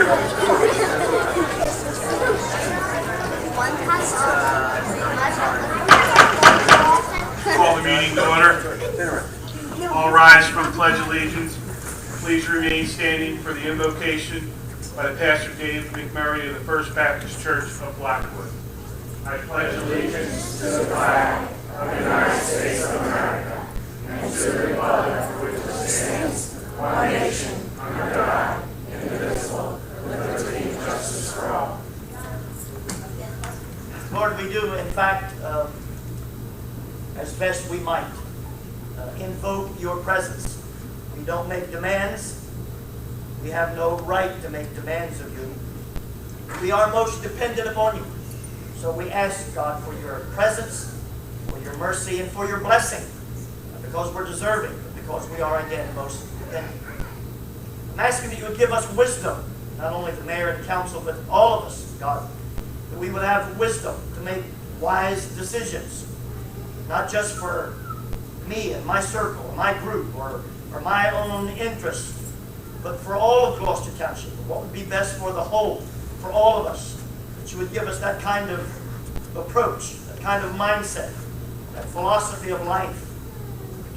Call the meeting to order. All rise for the Pledge of Allegiance. Please remain standing for the invocation by the Pastor Dave McMurray of the First Baptist Church of Blackwood. I pledge allegiance to the flag of the United States of America and to the republic for which it stands, one nation, under God, indivisible, with liberty and justice for all. Lord, we do, in fact, as best we might, invoke your presence. We don't make demands. We have no right to make demands of you. We are most dependent upon you. So we ask, God, for your presence, for your mercy, and for your blessing, not because we're deserving, but because we are, again, most dependent. I'm asking that you would give us wisdom, not only the mayor and council, but all of us, God, that we would have wisdom to make wise decisions, not just for me and my circle, and my group, or my own interest, but for all of Gloucester Township, what would be best for the whole, for all of us. That you would give us that kind of approach, that kind of mindset, that philosophy of life,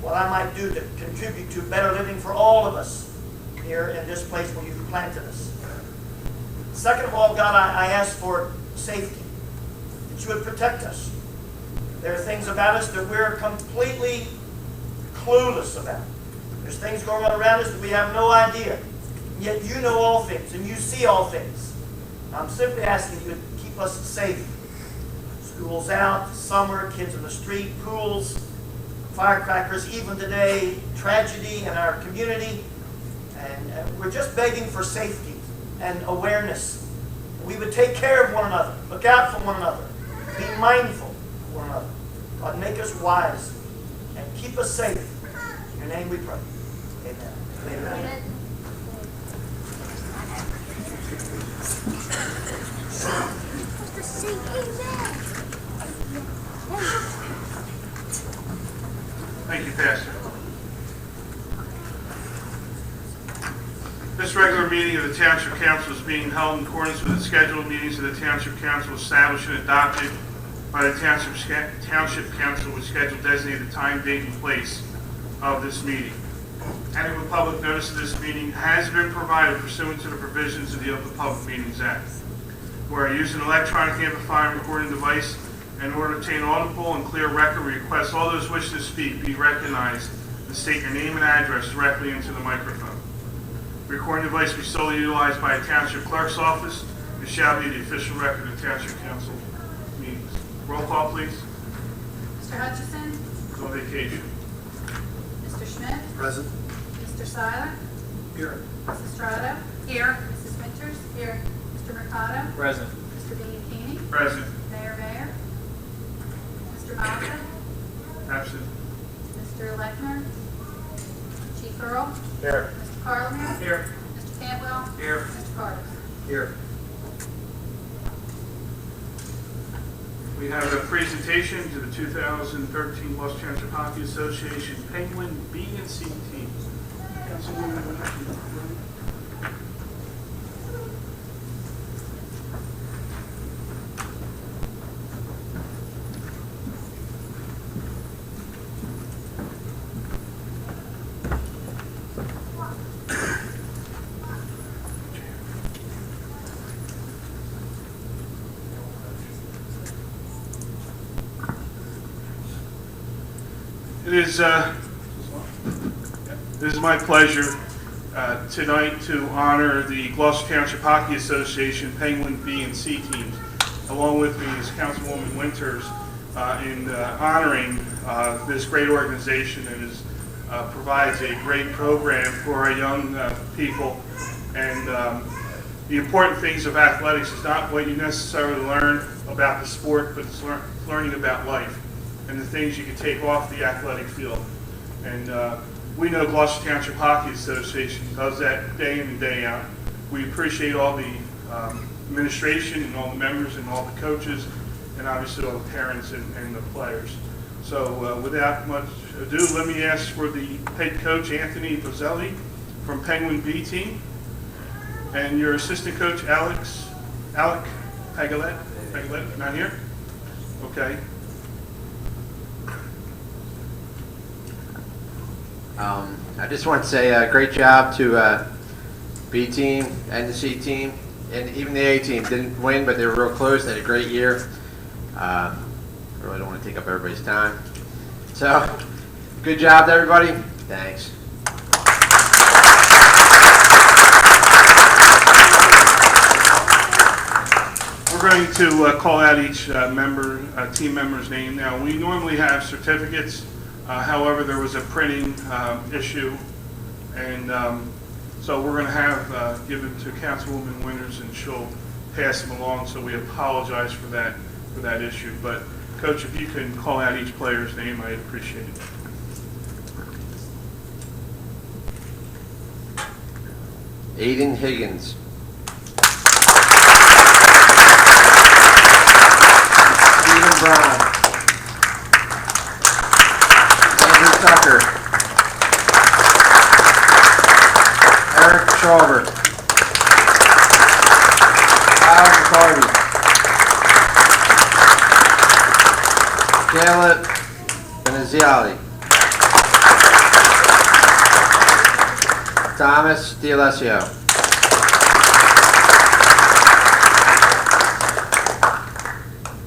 what I might do to contribute to better living for all of us here in this place where you've planted us. Second of all, God, I ask for safety, that you would protect us. There are things about us that we're completely clueless about. There's things going on around us that we have no idea. Yet you know all things, and you see all things. I'm simply asking you to keep us safe. School's out, summer, kids in the street, pools, firecrackers, even today, tragedy in our community. And we're just begging for safety and awareness. We would take care of one another, look out for one another, be mindful of one another. God, make us wise and keep us safe. In your name we pray. Amen. Amen. Thank you, Pastor. This regular meeting of the Township Council is being held in accordance with the scheduled meetings of the Township Council established and adopted by the Township Council, which scheduled designated time, date, and place of this meeting. Adequate public notice of this meeting has been provided pursuant to the provisions of the Open Public Meetings Act. Where using an electronic amplifier and recording device in order to obtain audible and clear record, we request all those wishing to speak be recognized and state your name and address directly into the microphone. The recording device be solely utilized by a Township Clerk's office and shall be the official record of Township Council meetings. Roll call, please. Mr. Hutchison? He's on vacation. Mr. Schmidt? Present. Mr. Seiler? Here. Mrs. Strada? Here. Mrs. Winters? Here. Mr. Mercado? Present. Mr. Bianchini? Present. Mayor Bayer? Mr. Malta? Absent. Mr. Lechner? Chief Earl? Here. Mr. Carlin? Here. Mr. Cantwell? Here. Mr. Carter? Here. We have a presentation to the 2013 Gloucester Township Hockey Association Penguin B and C teams. Councilwoman Winters. It is my pleasure tonight to honor the Gloucester Township Hockey Association Penguin B and C teams. Along with me is Councilwoman Winters in honoring this great organization that provides a great program for our young people. And the important things of athletics is not what you necessarily learn about the sport, but it's learning about life and the things you can take off the athletic field. And we know Gloucester Township Hockey Association does that day in and day out. We appreciate all the administration and all the members and all the coaches and obviously all the parents and the players. So without much ado, let me ask for the head coach, Anthony Bozzelli from Penguin B team. And your assistant coach, Alec Pagelet, not here? Okay. I just want to say great job to B team and the C team, and even the A team didn't win, but they were real close. They had a great year. I really don't want to take up everybody's time. So, good job to everybody. Thanks. We're going to call out each team member's name now. We normally have certificates. However, there was a printing issue, and so we're going to have give it to Councilwoman Winters, and she'll pass them along. So we apologize for that issue. But Coach, if you can call out each player's name, I'd appreciate it. Aiden Higgins. Stephen Brown. Andrew Tucker. Eric Schauber. Kyle McCarty. Caleb Veneziali. Thomas D'Alessio.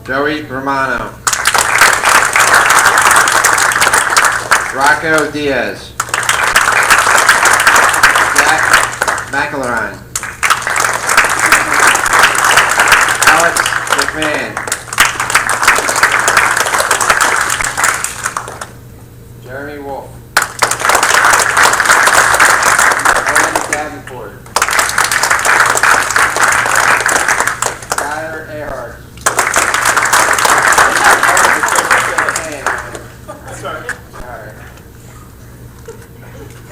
Joey Romano. Rocco Diaz. Jack McElrine. Alex McMahon. Jeremy Wolf. Owen Davenport. Tyler Earhart. Sorry. Alright. Matt Eden.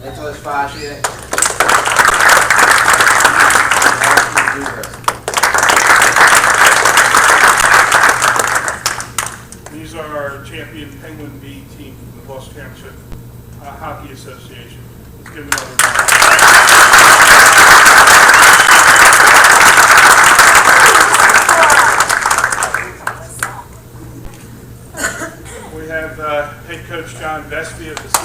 Nicholas Fascia. These are our champion Penguin B team from the Gloucester Township Hockey Association. Let's give them another round. We have head coach John Vespi of the Sea.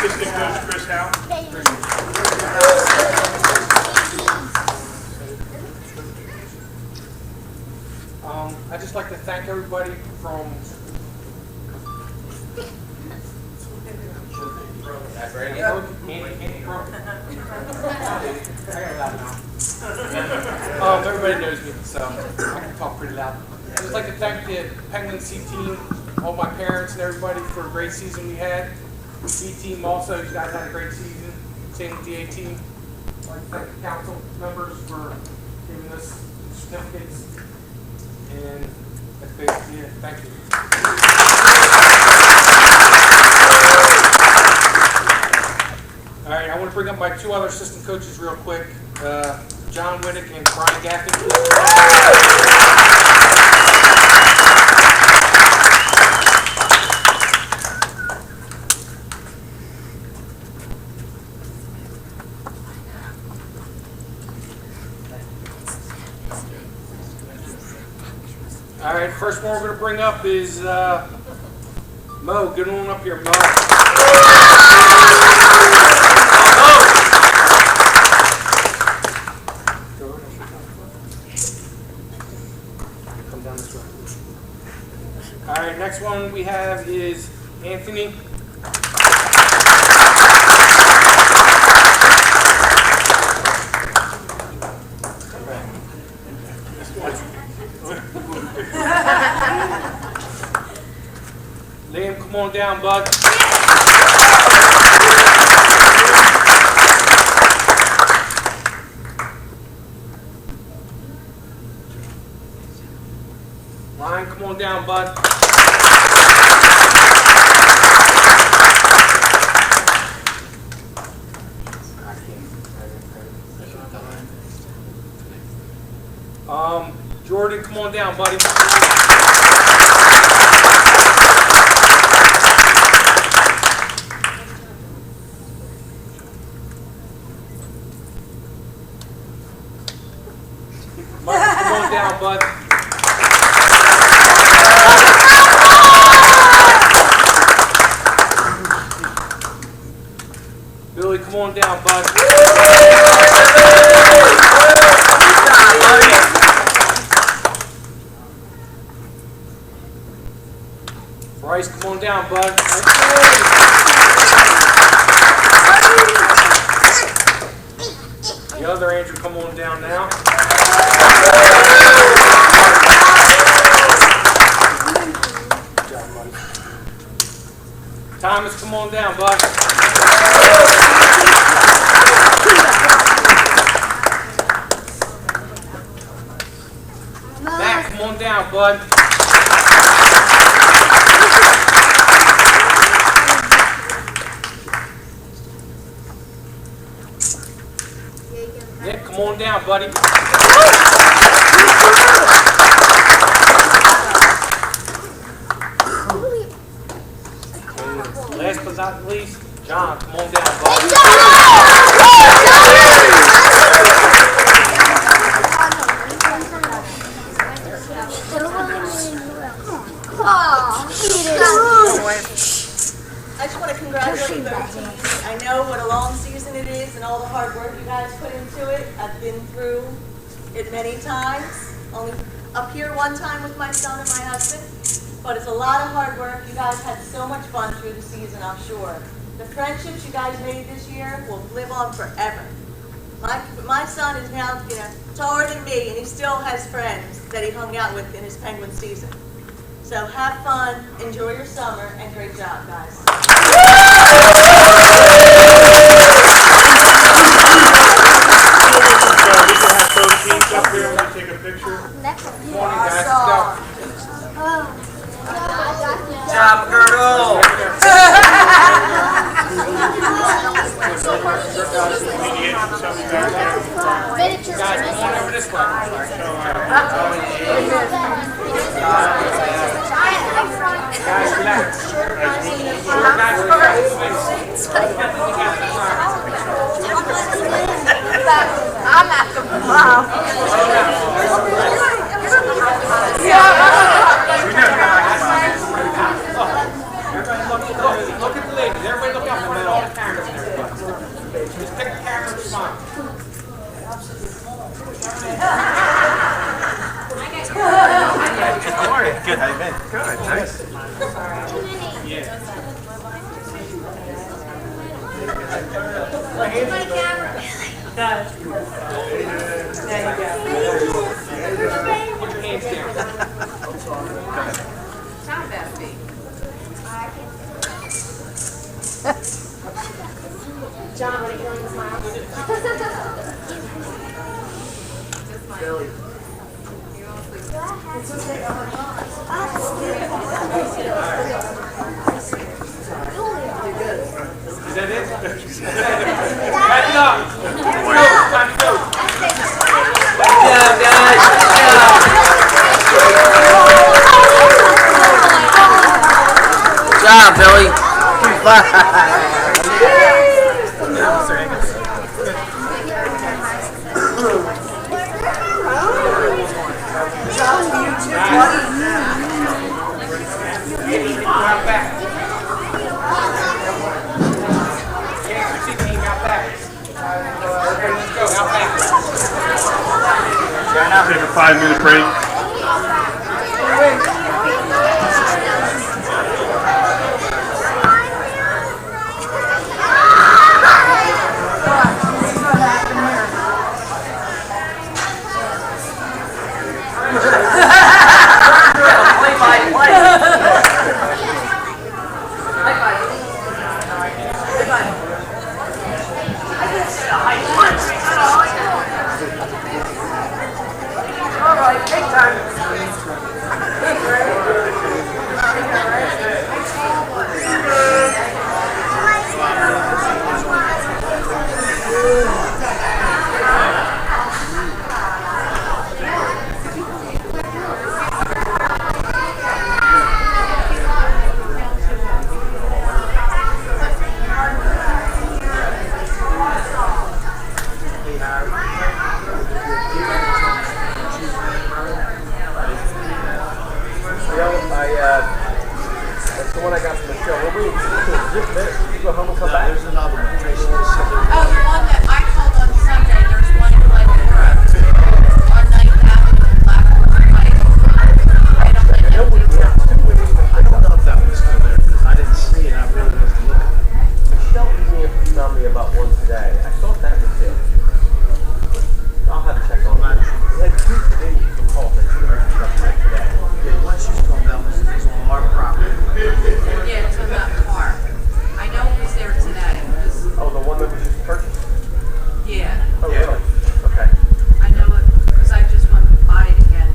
Assistant coach Chris Howe. I'd just like to thank everybody from everybody knows me, so I can talk pretty loud. I'd just like to thank the Penguin C team, all my parents and everybody for a great season we had. B team also, you guys had a great season. Same with the A team. I'd like to thank the council members for giving us certificates. And that's basically it. Thank you. All right, I want to bring up my two other assistant coaches real quick. John Whittick and Brian Gaffney. All right, first one we're going to bring up is Mo. Get on up here, Mo. Come down this way. All right, next one we have is Anthony. Liam, come on down, bud. Ryan, come on down, bud. Jordan, come on down, buddy. Mike, come on down, bud. Billy, come on down, bud. Bryce, come on down, bud. The other Andrew, come on down now. Good job, buddy. Thomas, come on down, bud. Matt, come on down, bud. Nick, come on down, buddy. Last but not least, John, come on down, buddy. I just want to congratulate the team. I know what a long season it is and all the hard work you guys put into it. I've been through it many times. Only up here one time with my son and my husband. But it's a lot of hard work. You guys had so much fun through the season, I'm sure. The friendships you guys made this year will live on forever. My son is now, taller than me, and he still has friends that he hung out with in his Penguin season. So have fun, enjoy your summer, and great job, guys. We can have both teams up here and take a picture. Good morning, guys. Let's go. Good job, girl. Guys, come on over this way. Guys, relax. Guys, relax. I'm at the mom. Everybody look at the ladies. Everybody look up and all the cameras and everybody. Just pick the camera and smile. How are you? Good. How you been? Good. Nice. Yeah. Put your hands down. Sound bestie. John, what are you doing tomorrow? Billy. Is that it? Wrap it up. Time to go. Good job, Billy. Out back. KFC team out back. Okay, let's go. Out back. Take a 5-minute break. the one I got from the show. We're waiting for just this. You go home and come back. There's another one. Tracy just said there Oh, the one that I called on Sunday, there's one in Gloucester, on 9th Avenue in Blackwood Heights. Right on the I know we have two waiting. I don't know if that one's still there, because I didn't see it, I really wanted to look at it. Michelle emailed me about one today. I thought that was it. I'll have to check on that. We had two things to call that you were right today. The one she's talking about is on our property. Yeah, it's on that park. I know it was there today, because, Oh, the one that was just purchased? yeah, Oh, really? Okay. I know it, because I just went to buy it again,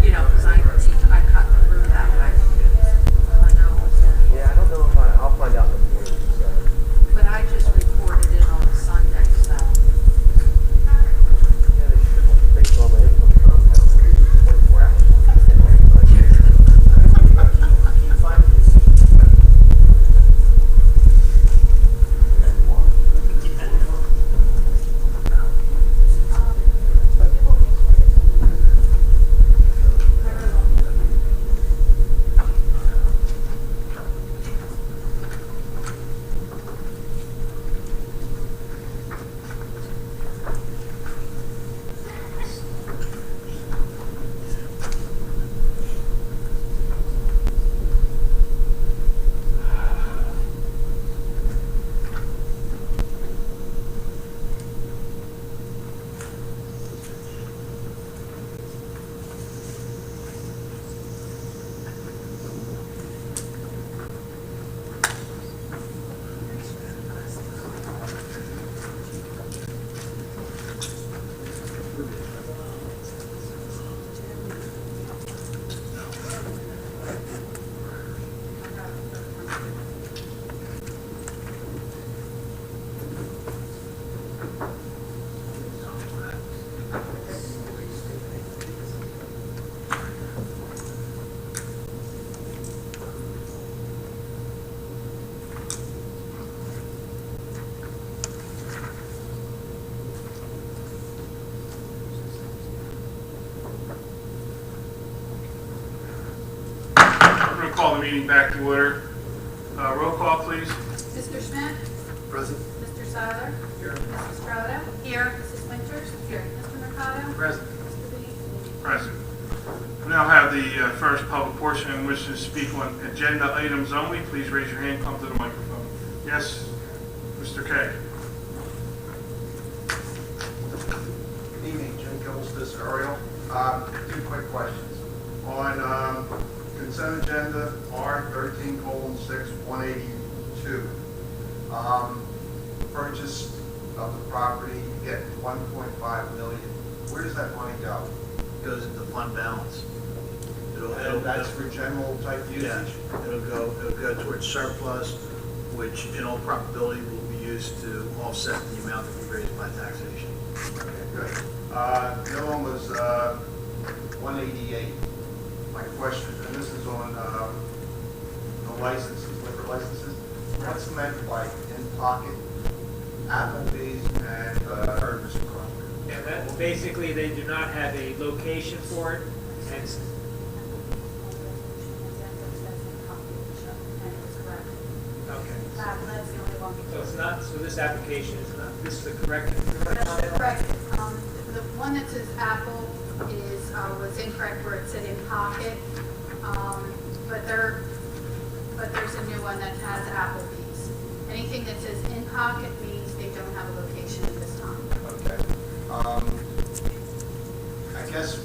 you know, because I cut through that way. I know it was there. Yeah, I don't know if I'll find out in the morning. So. But I just reported it on Sunday, so. Yeah, they should. Based on the income from 24 hours. Can you find it? I'm going to call the meeting back to order. Roll call, please. Mr. Schmidt? Present. Mr. Seiler? Here. Mrs. Strota? Here. Mrs. Winters? Here. Mr. Mercado? Present. Mr. Bean? Present. We now have the first public portion in which to speak on agenda items only. Please raise your hand, come to the microphone. Yes, Mr. Kay. Good evening, Jim Gilstis, Ariel. Two quick questions. On consent agenda R13:6-182, purchase of the property, you get 1.5 million. Where does that money go? Goes into fund balance. And that's for general type Yeah, usage? it'll go towards surplus, which in all probability will be used to offset the amount that we raise by taxation. Okay, good. The other one was 188. My question, and this is on the licenses, liquor licenses. What's meant by in-pocket Applebee's and Ferguson Club? And that, basically, they do not have a location for it, and okay. That's the only one. So it's not, so this application is not, this is the correct. Correct. The one that says Apple is, was incorrect where it said in pocket. But there's a new one that has Applebee's. Anything that says in pocket means they don't have a location at this time. Okay. I guess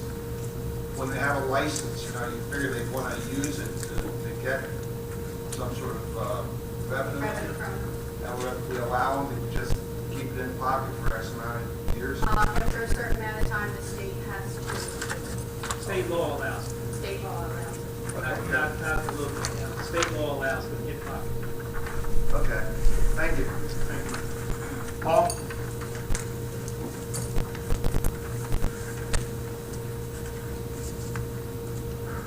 when they have a license, you figure they want to use it to get some sort of revenue. Revenue from, And we allow them to just keep it in pocket for X amount of years? after a certain amount of time, the state has to, State law allows it, state law allows it. not the local, yeah. State law allows it in pocket. Okay, thank you. Thank you. Paul?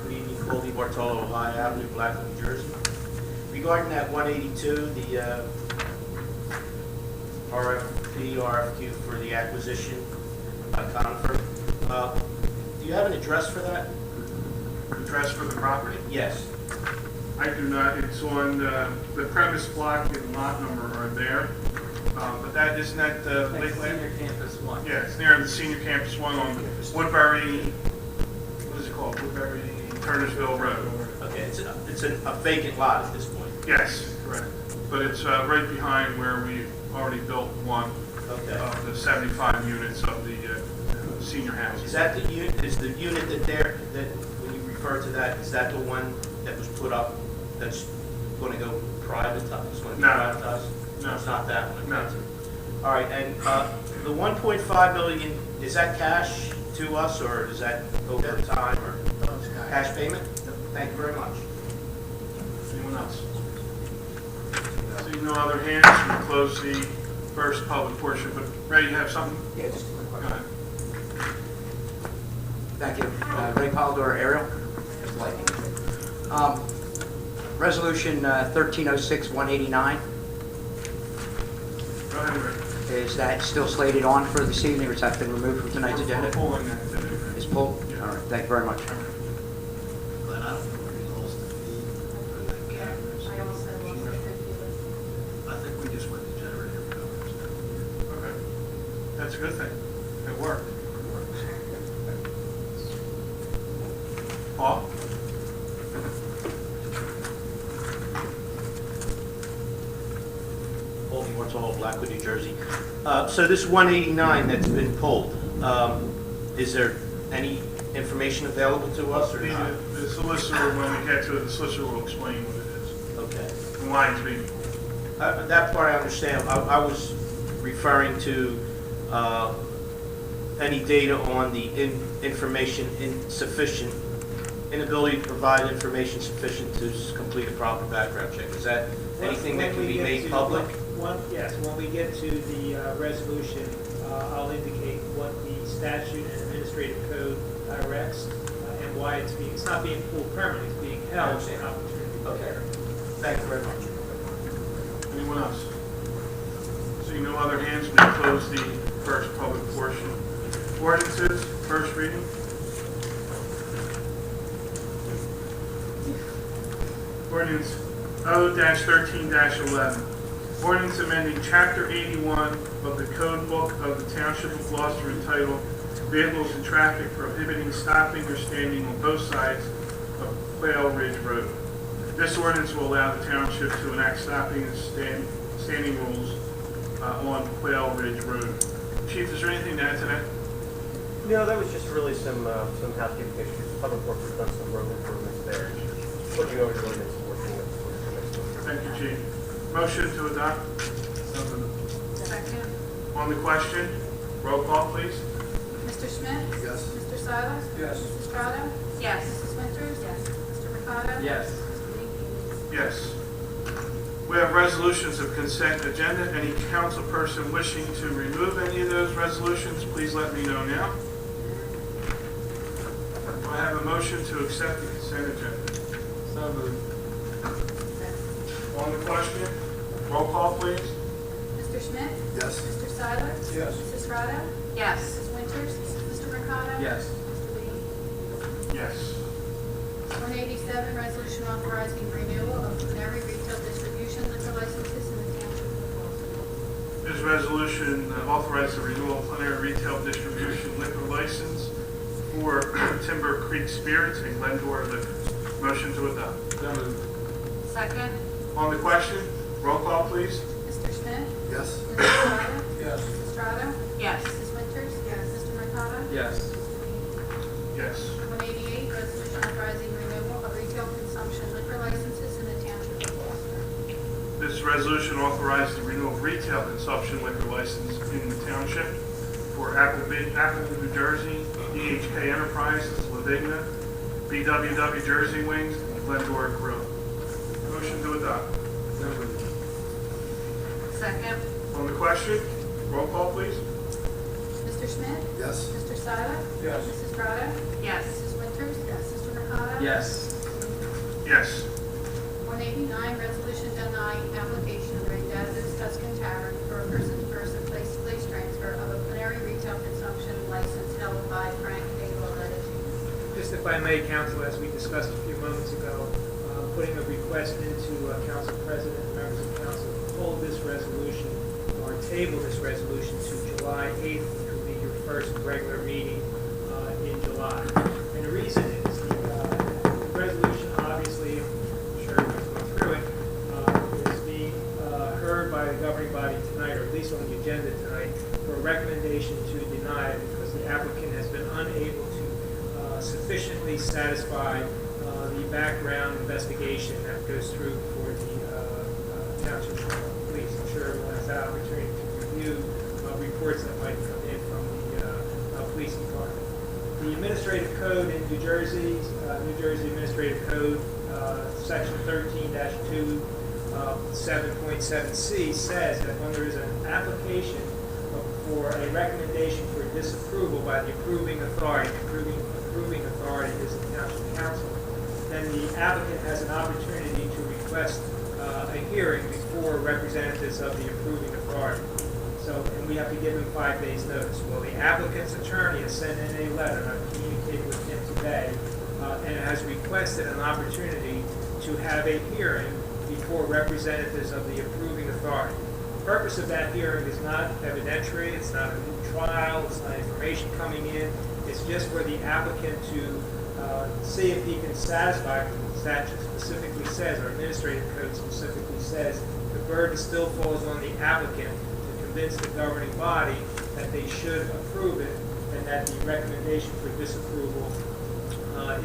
Good evening, Paul D. Bartolo, Ohio Avenue, Blackwood, New Jersey. Regarding that 182, the RFQ for the acquisition by Conifer, do you have an address for that? Address for the property? Yes. I do not. It's on, the premise block and lot number are there. But that, isn't that the Like Lakeland? Senior Campus One. Yeah, it's near the senior campus one on Woodbury, what is it called? Woodbury Turnersville Road. Okay, it's a vacant lot at this point. Yes, correct. But it's right behind where we already built one Okay. of the 75 units of the senior housing. Is that the unit, is the unit that when you refer to that, is that the one that was put up, that's going to go private, it's going to be No. privatized? No. It's not that one? No. All right, and the 1.5 million, is that cash to us, or is that over time, or cash payment? Thank you very much. Anyone else? Seeing no other hands, we'll close the first public portion. But Ray, you have something? Yeah, just a quick Go question. ahead. Thank you. Ray Polidor, Ariel. Just lighting. Resolution 1306-189, Go ahead, Ray. is that still slated on for this evening, or has that been removed from tonight's We're agenda? pulling that today. It's pulled? Yeah. All right, thank you very much. Glenn, I don't know what we lost the fee for the cameras. I also lost the computer. I think we just went to generator covers. Okay. That's a good thing. It worked. Paul? Paul Mortal, Blackwood, New Jersey. So this 189 that's been pulled, is there any information available to us or not? The solicitor, when we get to it, the solicitor will explain what it is Okay. and why it's being pulled. That part I understand. I was referring to any data on the information insufficient, inability to provide information sufficient to complete a proper background check. Is that anything that can be made public? Yes, when we get to the resolution, I'll indicate what the statute and administrative code directs and why it's not being pulled permanently, it's being held for an opportunity. Okay. Thank you very much. Anyone else? Seeing no other hands, we close the first public portion. Ordinances, first reading. Ordinance O-13-11. Ordinance amending Chapter 81 of the Code Book of the Township of Gloucester entitled Vehicles and Traffic Prohibiting Stopping or Standing on Both Sides of Quail Ridge Road. This ordinance will allow the township to enact stopping and standing rules on Quail Ridge Road. Chief, is there anything to add to that? No, that was just really some housekeeping issues. Public Works has done some road improvements there. Just looking over the ordinance and working with. Thank you, Chief. Motion to adopt? Second. On the question, roll call, please. Mr. Schmidt? Yes. Mr. Siler? Yes. Mrs. Estrada? Yes. Mrs. Winters? Yes. Mr. Mercado? Yes. Mr. Lee? Yes. We have resolutions of consent agenda. Any council person wishing to remove any of those resolutions, please let me know now. Do I have a motion to accept the consent agenda? So moved. On the question, roll call, please. Mr. Schmidt? Yes. Mr. Siler? Yes. Mrs. Estrada? Yes. Mrs. Winters? Mr. Mercado? Yes. Mr. Lee? Yes. 187, resolution authorizing renewal of plenary retail distribution liquor licenses in the Township of Gloucester. This resolution authorizes the renewal of plenary retail distribution liquor license for Timber Creek Spirits and Glendora Liquors. Motion to adopt. So moved. Second? On the question, roll call, please. Mr. Schmidt? Yes. Mrs. Estrada? Yes. Mrs. Estrada? Yes. Mrs. Winters? Yes. Mr. Mercado? Yes. Yes. 188, resolution authorizing renewal of retail consumption liquor licenses in the Township of Gloucester. This resolution authorizes the renewal of retail consumption liquor license in the township for Apple, New Jersey, DHK Enterprises, Lavigna, BWW Jersey Wings, and Glendora Grill. Motion to adopt. So moved. Second? On the question, roll call, please. Mr. Schmidt? Yes. Mr. Siler? Yes. Mrs. Estrada? Yes. Mrs. Winters? Yes. Mr. Mercado? Yes. Yes. 189, resolution denying application of Rendezvous Tuscan Tavern for a person-to-person, place-to-place transfer of a plenary retail consumption license held by Frank A. Loretti. Just if I may, counsel, as we discussed a few moments ago, putting a request into Council President and members of council to hold this resolution or table this resolution to July 8th, which will be your first regular meeting in July. And the reason is the resolution, obviously, I'm sure everyone's gone through it, is being heard by the governing body tonight, or at least on the agenda tonight, for a recommendation to deny it because the applicant has been unable to sufficiently satisfy the background investigation that goes through for the township police. I'm sure everyone has that opportunity to review reports that might come in from the police department. The administrative code in New Jersey Administrative Code, section 13-2, 7.7c says that when there is an application for a recommendation for disapproval by the approving authority, approving authority is the township council, then the applicant has an opportunity to request a hearing before representatives of the approving authority. So, and we have to give them 5 days notice. Well, the applicant's attorney has sent in a letter, and I've communicated with him today, and has requested an opportunity to have a hearing before representatives of the approving authority. The purpose of that hearing is not evidentiary, it's not a new trial, it's not information coming in, it's just for the applicant to see if he can satisfy, the statute specifically says, or administrative code specifically says, the burden still falls on the applicant to convince the governing body that they should approve it and that the recommendation for disapproval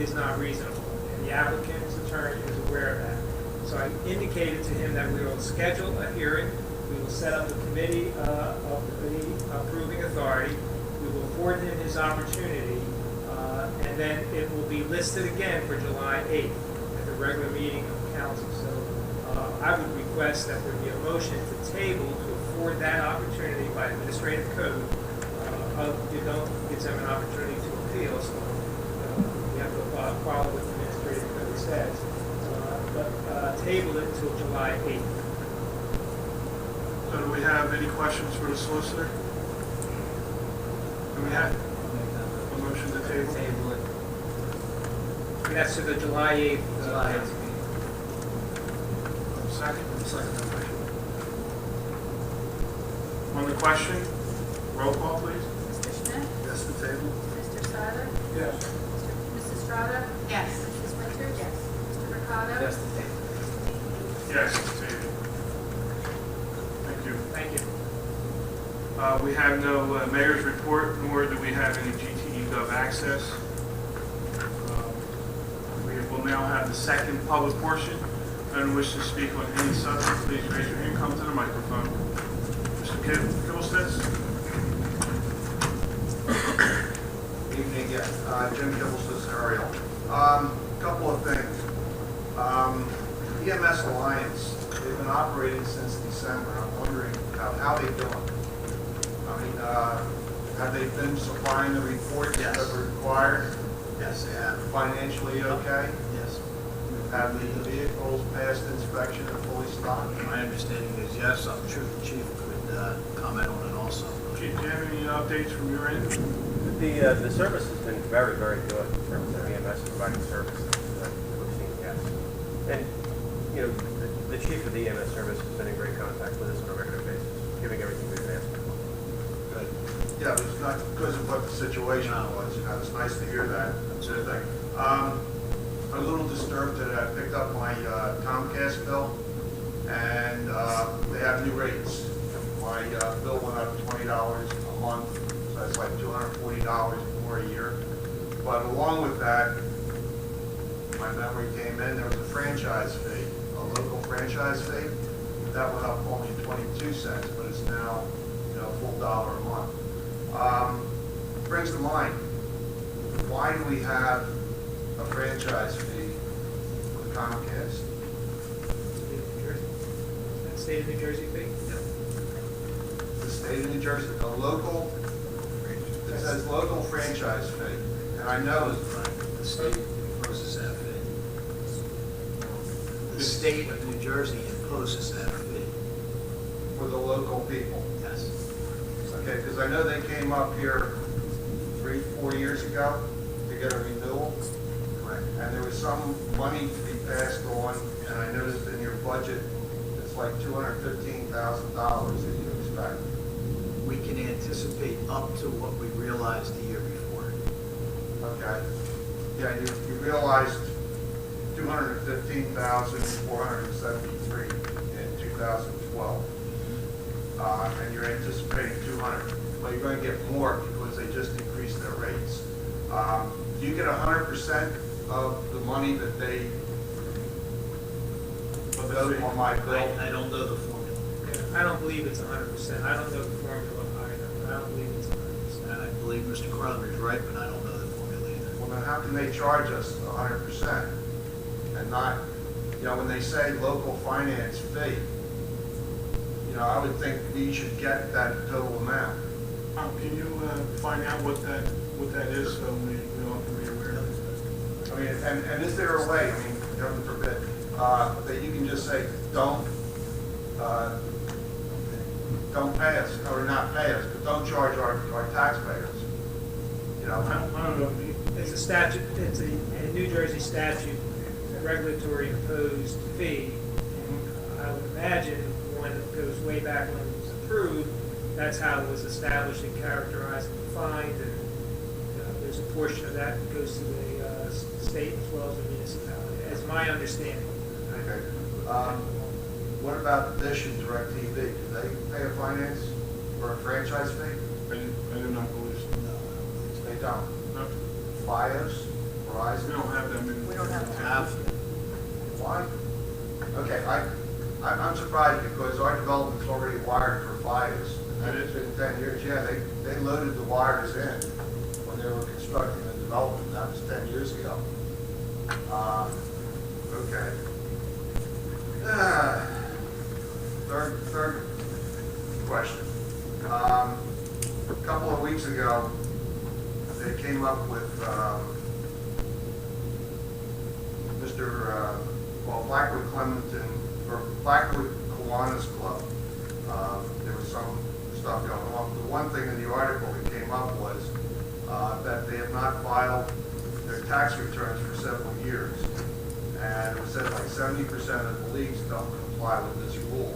is not reasonable. And the applicant's attorney is aware of that. So I indicated to him that we will schedule a hearing, we will set up a committee of the approving authority, we will afford him his opportunity, and then it will be listed again for July 8th at the regular meeting of council. So I would request that there be a motion to table to afford that opportunity by administrative code. You don't give them an opportunity to appeal, so you have to follow what the administrative code says. But table it until July 8th. So do we have any questions for the solicitor? Do we have a motion to table? Table it. That's to the July 8th. July 8th. Second? On the question, roll call, please. Mr. Schmidt? Yes, the table? Mr. Seiler? Yes. Mrs. Estrada? Yes. Mrs. Winters? Yes. Mr. Mercado? Yes, the table. Yes, table. Thank you. Thank you. We have no mayor's report, nor do we have any GTE Gov access. We will now have the second public portion. Anyone wish to speak on any subject, please raise your hand, come to the microphone. Mr. Kibblestitz? Evening, yeah. Jim Kibblestitz, Ariel. Couple of things. EMS Alliance, they've been operating since December. I'm wondering how they're doing. I mean, have they been supplying the reports that were required? Yes, they have. Financially okay? Yes. Have the vehicles passed inspection and fully stocked? My understanding is yes. I'm sure the chief could comment on it also. Chief, do you have any updates from your end? The service has been very, very good in terms of EMS providing services that we've seen, yes. And, you know, the chief of the EMS service has been in great contact with us on a regular basis, giving everything we've been asking for. Good. Yeah, but it's not because of what the situation was. You know, it's nice to hear that. That's a good thing. I'm a little disturbed that I picked up my Comcast bill, and they have new rates. My bill went up $20 a month, so that's like $240 more a year. But along with that, my memory came in, there was a franchise fee, a local franchise fee. That went up only 22 cents, but it's now, you know, a full $1 a month. Brings to mind, why do we have a franchise fee with Comcast? State of New Jersey. That state of New Jersey fee? The state of New Jersey, a local, it says local franchise fee, and I know The state imposes that fee. The state of New Jersey imposes that fee. for the local people. Yes. Okay, because I know they came up here 3-4 years ago to get a renewal, Correct. and there was some money to be passed on budget, it's like $215,000 that you expect. We can anticipate up to what we realized the year before. Okay. Yeah, you realized 215,473 in 2012. And you're anticipating 200. Well, you're going to get more because they just increased their rates. Do you get 100% of the money that they vote on my bill? I don't know the formula. Yeah, I don't believe it's 100%. I don't know the formula either, but I don't believe it's 100%. And I believe Mr. Croner's right, but I don't know the formula either. Well, then how can they charge us 100% and not, when they say local finance fee, I would think we should get that total amount. Can you find out what that is so we all can be aware of it? I mean, and is there a way, heaven forbid, that you can just say, don't pay us, or not pay us, but don't charge our taxpayers? I don't know. It's a statute, it's a New Jersey statute, regulatory imposed fee. I would imagine when it goes way back when it was approved, that's how it was established and characterized and defined, and there's a portion of that that goes to the state as well as the municipality, as my understanding. Okay. What about Dish and DirecTV? Do they pay a finance or a franchise fee? I do not believe so. They don't. No, Fios, Verizon? we don't have them in. We don't have in them. town. Why? Okay, I'm surprised because our development's already wired for Fios. And it's been 10 years. Yeah, they loaded the wires in when they were constructing the development. That was 10 years ago. Okay. Third question. A couple of weeks ago, they came up with Blackwood Clementon, or Blackwood Kiwanis Club. There was some stuff going on. The one thing in the article that came up was that they have not filed their tax returns for several years. And it was said like 70% of the leagues don't comply with this rule.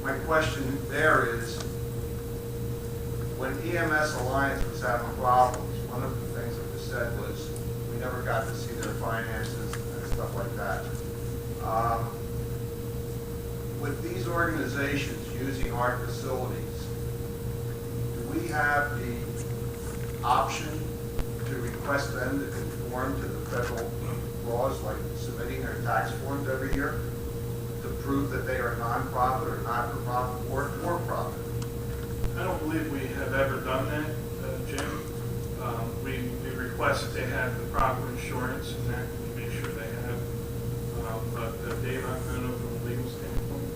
My question there is, when EMS Alliance was having problems, one of the things that was said was we never got to see their finances and stuff like that. With these organizations using our facilities, do we have the option to request them to conform to the federal laws, like submitting their tax forms every year to prove that they are nonprofit or not-for-profit or for-profit? I don't believe we have ever done that, Jim. We request that they have the proper insurance and that we make sure they have. But Dave, I don't know from a legal standpoint.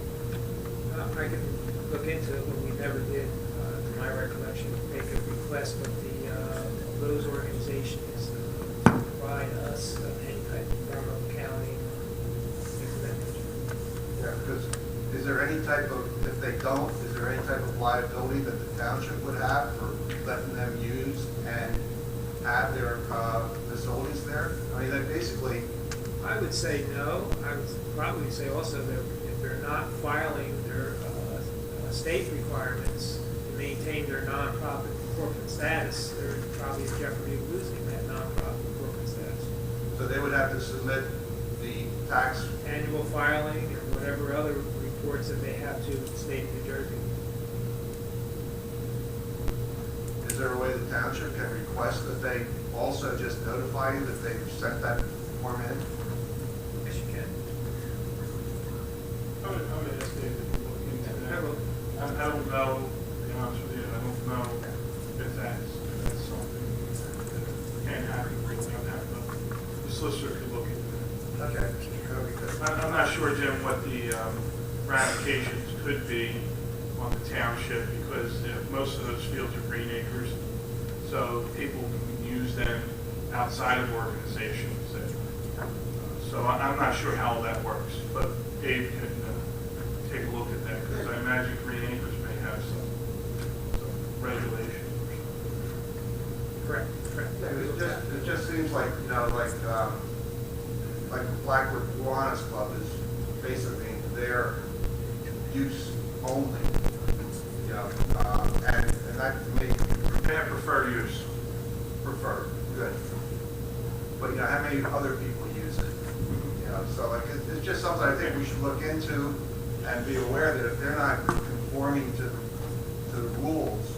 I can look into it, but we never did, to my recollection, make a request with those organizations to provide us any type of form of accounting, things of that nature. Yeah, because is there any type of, if they don't, is there any type of liability that the township would have for letting them use and have their facilities there? I mean, they basically... I would say no. I would probably say also that if they're not filing their state requirements to maintain their nonprofit corporate status, they're probably in jeopardy of losing that nonprofit corporate status. So they would have to submit the tax... Annual filing and whatever other reports that they have to the state of New Jersey. Is there a way the township can request that they also just notify you that they've sent that form in? Yes, you can. I would ask Dave to look into I that. will. I don't know, to be honest with you, I don't know if that's something that can happen. We don't have to, the solicitor could look into that. Okay. That'll be good. I'm not sure, Jim, what the ramifications could be on the township because most of those fields are green acres, so people can use them outside of organizations. So I'm not sure how that works, but Dave can take a look at that because I imagine green acres may have some regulations or something. Correct. It just seems like, like Blackwood Kiwanis Club is basically their use only, you know, and that to me, They have preferred use. preferred, good. But, you know, how many other people use it? You know, so like, it's just something I think we should look into and be aware that if they're not conforming to the rules,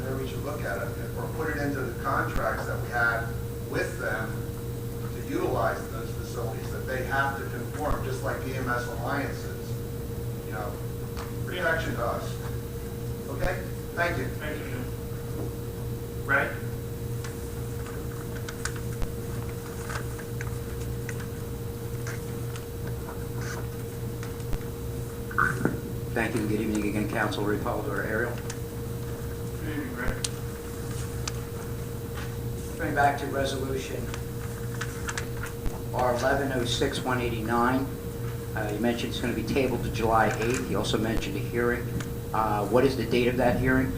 then we should look at it, or put it into the contracts that we had with them to utilize those facilities, that they have to conform, just like EMS alliances, you know, protection to us. Okay? Thank you. Thank you, Jim. Ray? Thank you, and good evening again, Council. Ray Polidor, Ariel. Good evening, Ray. Going back to resolution R1106-189, you mentioned it's going to be tabled to July 8th. You also mentioned a hearing. What is the date of that hearing?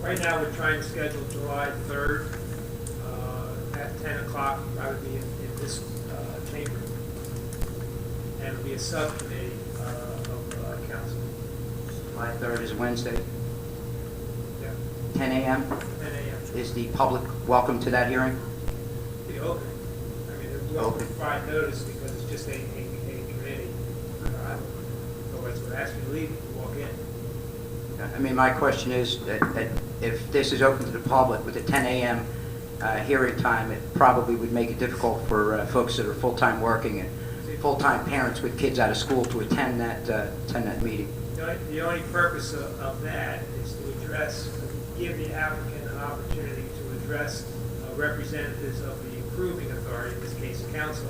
Right now, we're trying to schedule July 3rd at 10 o'clock. I would be in this chamber. And it'll be a subcommittee of council. July 3rd is Wednesday, Yeah, 10 a.m. 10 a.m. Is the public welcome to that hearing? The opening. I mean, we will Open. provide notice because it's just a committee. Otherwise, we'll ask you to leave, you walk in. I mean, my question is that if this is open to the public with a 10 a.m. Hearing time, it probably would make it difficult for folks that are full-time working and full-time parents with kids out of school to attend that meeting. The only purpose of that is to give the applicant an opportunity to address representatives of the approving authority, in this case council,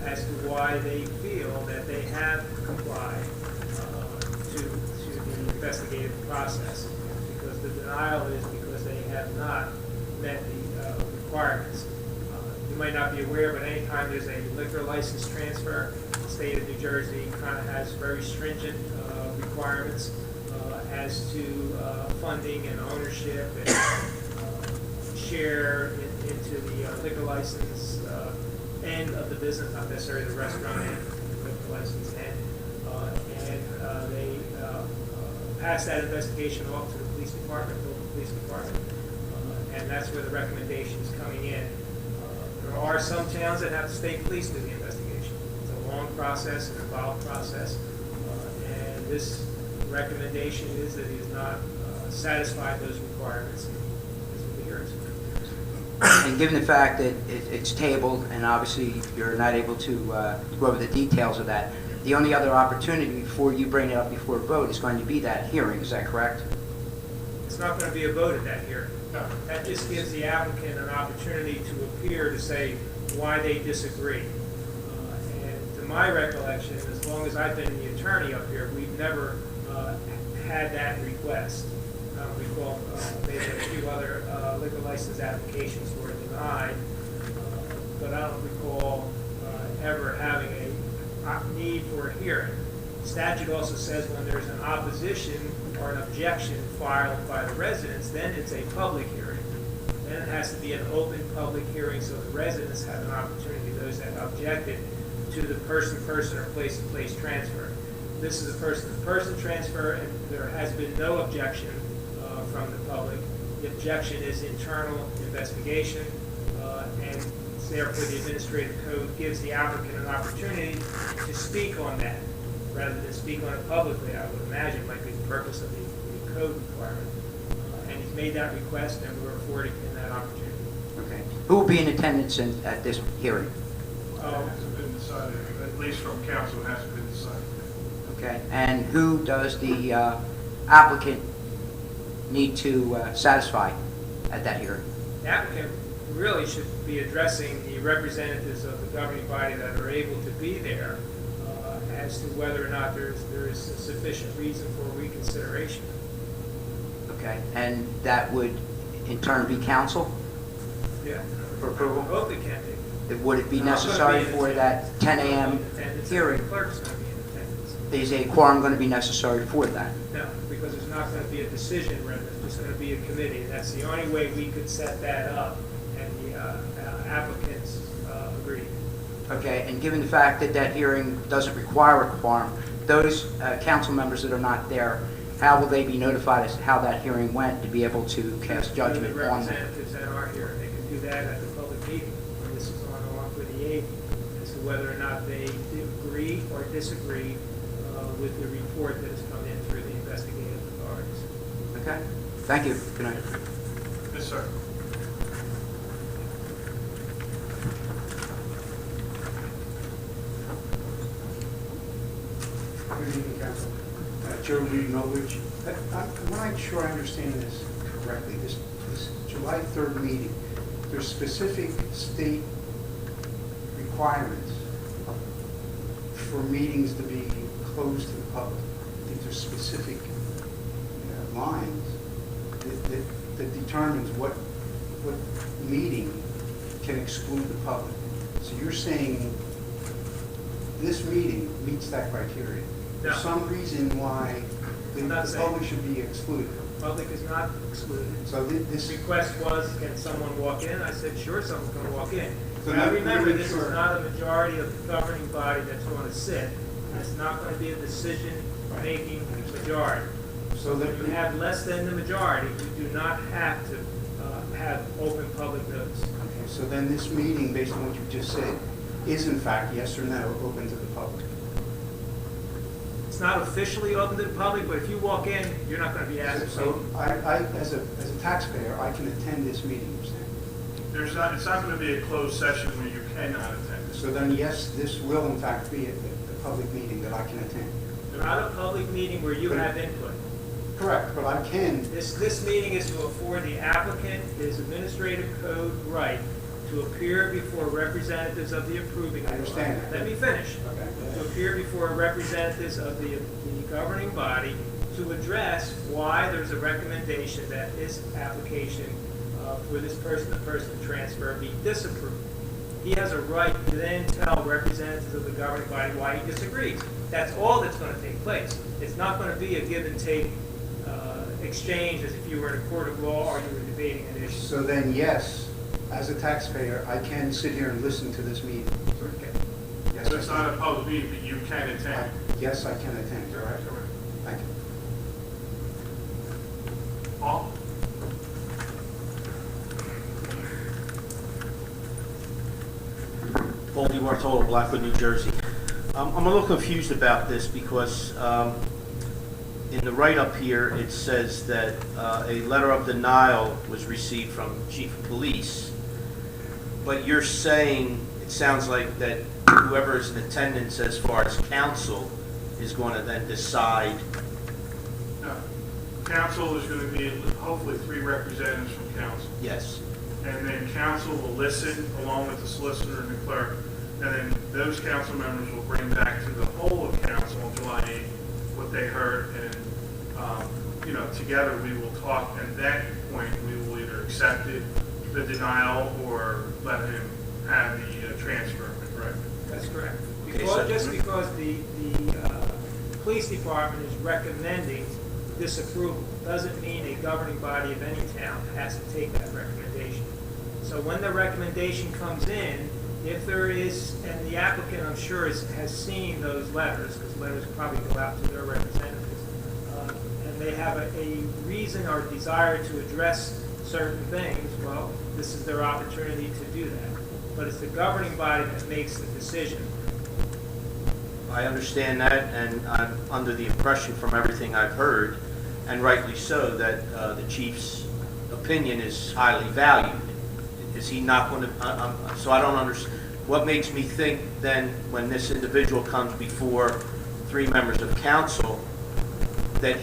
as to why they feel that they have complied to the investigative process. Because the denial is because they have not met the requirements. You might not be aware, but anytime there's a liquor license transfer, the state of New Jersey kind of has very stringent requirements as to funding and ownership and share into the liquor license end of the business, not necessarily the restaurant end, the liquor license end. And they pass that investigation off to the police department, local police department, and that's where the recommendation is coming in. There are some towns that have the state police do the investigation. It's a long process, an involved process, and this recommendation is that he has not satisfied those requirements. This is the hearings. And given the fact that it's tabled and obviously you're not able to go over the details of that, the only other opportunity before you bring it up before a vote is going to be that hearing. Is that correct? It's not going to be a vote at that hearing. No. That just gives the applicant an opportunity to appear to say why they disagree. And to my recollection, as long as I've been the attorney up here, we've never had that request. I don't recall maybe a few other liquor license applications were denied, but I don't recall ever having a need for a hearing. The statute also says when there's an opposition or an objection filed by the residents, then it's a public hearing. Then it has to be an open public hearing so the residents have an opportunity, those that objected, to the person-to-person or place-to-place transfer. This is a person-to-person transfer, and there has been no objection from the public. The objection is internal investigation, and therefore the administrative code gives the applicant an opportunity to speak on that, rather than speak on it publicly. I would imagine might be the purpose of the code requirement. And he's made that request, and we're affording him that opportunity. Okay. Who will be in attendance at this hearing? It hasn't been decided, at least from council, it hasn't been decided. Okay. And who does the applicant need to satisfy at that hearing? The applicant really should be addressing the representatives of the governing body that are able to be there as to whether or not there is sufficient reason for reconsideration. Okay. And that would in turn be council Yeah. for approval? I hope it can be. Would it be I'm gonna necessary be in for attendance. that 10 a.m. The hearing? clerk's going to be in attendance. Is a quorum going to be necessary for that? No, because there's not going to be a decision rendered, there's going to be a committee. That's the only way we could set that up, and the applicants agreed. okay, and given the fact that that hearing doesn't require a quorum, those council members that are not there, how will they be notified as to how that hearing went to be able to cast judgment The on that? representatives that are here, they can do that at the public meeting, when this is on for the 8th, as to whether or not they agree or disagree with the report that has come in through the investigative authorities. Okay, thank you. Good night. Yes, sir. Good evening, Council. Joe Reed-Milovich. I'm not sure I understand this correctly. This July 3rd meeting, there's specific state requirements for meetings to be closed to the public. I think there's specific lines that determines what meeting can exclude the public. So you're saying this meeting meets that criteria? No. There's some reason why the Not saying. public should be excluded. Public is not excluded. So This this, request was, can someone walk in? I said, sure, someone can walk in. So Now, not remember, really this sure. is not a majority of the governing body that's going to sit. It's not going to be a decision-making majority. so When that you have less than the majority, you do not have to have open public notice. okay, so then this meeting, based on what you just said, is in fact, yes or no, open to the public? It's not officially open to the public, but if you walk in, you're not going to be asked. So I, as a taxpayer, I can attend this meeting, you're saying? It's not going to be a closed session where you cannot attend. So then, yes, this will in fact be a public meeting that I can attend? Not a public meeting where you have input. Correct, but I can, This meeting is to afford the applicant his administrative code right to appear before representatives of the approving. I understand that. Let me finish. okay. To appear before representatives of the governing body to address why there's a recommendation that this application for this person-to-person transfer be disapproved. He has a right to then tell representatives of the governing body why he disagrees. That's all that's going to take place. It's not going to be a give and take exchange as if you were in a court of law or you were debating an issue. So then, yes, as a taxpayer, I can sit here and listen to this meeting? Okay. Yes, So it's I not a public meeting, but you can attend. can. Yes, I can attend, correct? Thank you. Paul? Baldy Bartolo, Blackwood, New Jersey. I'm a little confused about this because in the write-up here, it says that a letter of denial was received from Chief of Police. But you're saying, it sounds like that whoever is in attendance as far as council is going to then decide. No. Council is going to be hopefully 3 representatives from council. Yes. And then council will listen along with the solicitor and the clerk. And then those council members will bring back to the whole of council on July 8th what they heard. And, together we will talk. At that point, we will either accept it, the denial, or let him have the transfer, correct? That's correct. Okay, Because, so- just because the police department is recommending disapproval doesn't mean a governing body of any town has to take that recommendation. So when the recommendation comes in, if there is, and the applicant, I'm sure, has seen those letters, because letters probably go out to their representatives, and they have a reason or desire to address certain things, well, this is their opportunity to do that. But it's the governing body that makes the decision. I understand that, and I'm under the impression from everything I've heard, and rightly so, that the chief's opinion is highly valued. Is he not going to, so I don't understand, what makes me think then, when this individual comes before 3 members of council, that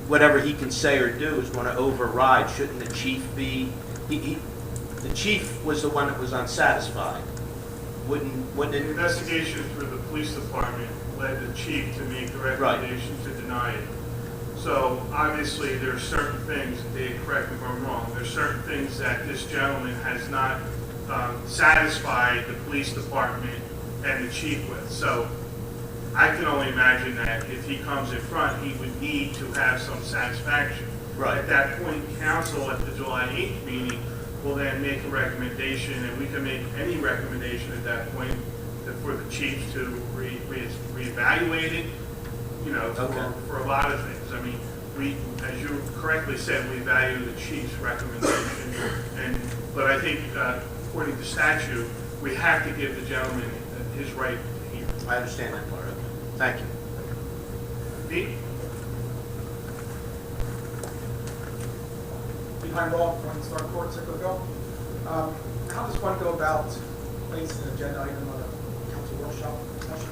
whatever he can say or do is going to override? Shouldn't the chief be, the chief was the one that was unsatisfied. Wouldn't The it? investigation through the police department led the chief to make the recommendation to deny it. So obviously, there are certain things, Dave, correct me if I'm wrong, there's certain things that this gentleman has not satisfied the police department and the chief with. So I can only imagine that if he comes in front, he would need to have some satisfaction. Right. At that point, council at the July 8th meeting will then make a recommendation, and we can make any recommendation at that point for the chiefs to reevaluate it, you know, for a lot of things. I mean, we, as you correctly said, we value the chief's recommendation, but I think according to statute, we have to give the gentleman his right to hear. I understand that part of it. Thank you. Pete? Behind all, Star Court, Circle. How does one go about placing an agenda item on a council workshop session?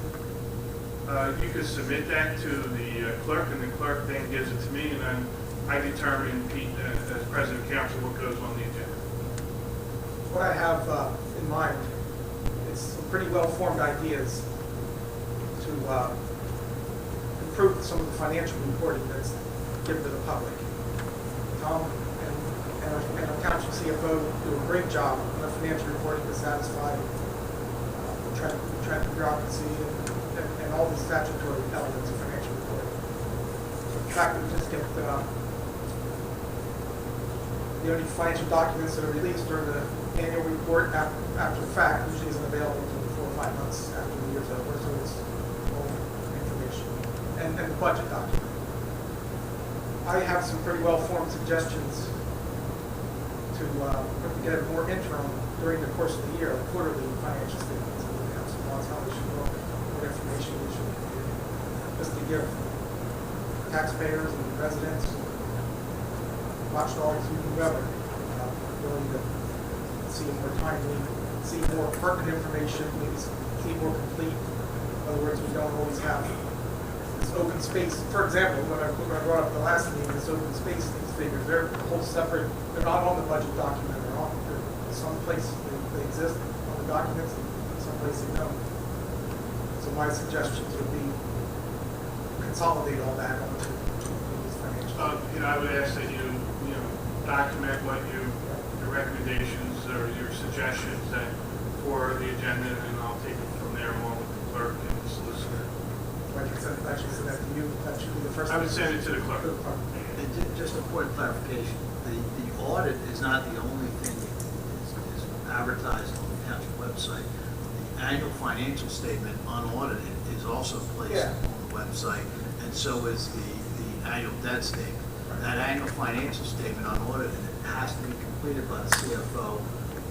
You could submit that to the clerk, and the clerk then gives it to me, and then I determine, Pete, as president of council, what goes on the agenda. What I have in mind is some pretty well-formed ideas to improve some of the financial reporting that's given to the public. Tom and our township CFO do a great job on the financial reporting to satisfy trend bureaucracy and all the statutory elements of financial reporting. So in fact, we just get the only financial documents that are released during the annual report after the fact usually isn't available until 4 or 5 months after the year's over, so it's all information. And the budget document. I have some pretty well-formed suggestions to put together more interim during the course of the year, quarterly financial statements, and we have some thoughts how we should look, what information we should give, just to give taxpayers and residents, watchdogs, whoever, ability to see more timely, see more pertinent information, maybe see more complete. In other words, we don't always have this open space. For example, when I brought up the last meeting, this open space, these figures, they're a whole separate, they're not on the budget document, they're someplace they exist on the documents, and someplace they don't. So my suggestions would be consolidate all that onto these financial. I would ask that you document what your recommendations or your suggestions that for the agenda, and I'll take it from there along with the clerk and the solicitor. I should send that to you. That should be the first. I would send it to the clerk. And just a point of clarification, the audit is not the only thing that is advertised on the township website. The annual financial statement unaudited is also placed on the website, and so is the annual debt statement. That annual financial statement unaudited has to be completed by the CFO,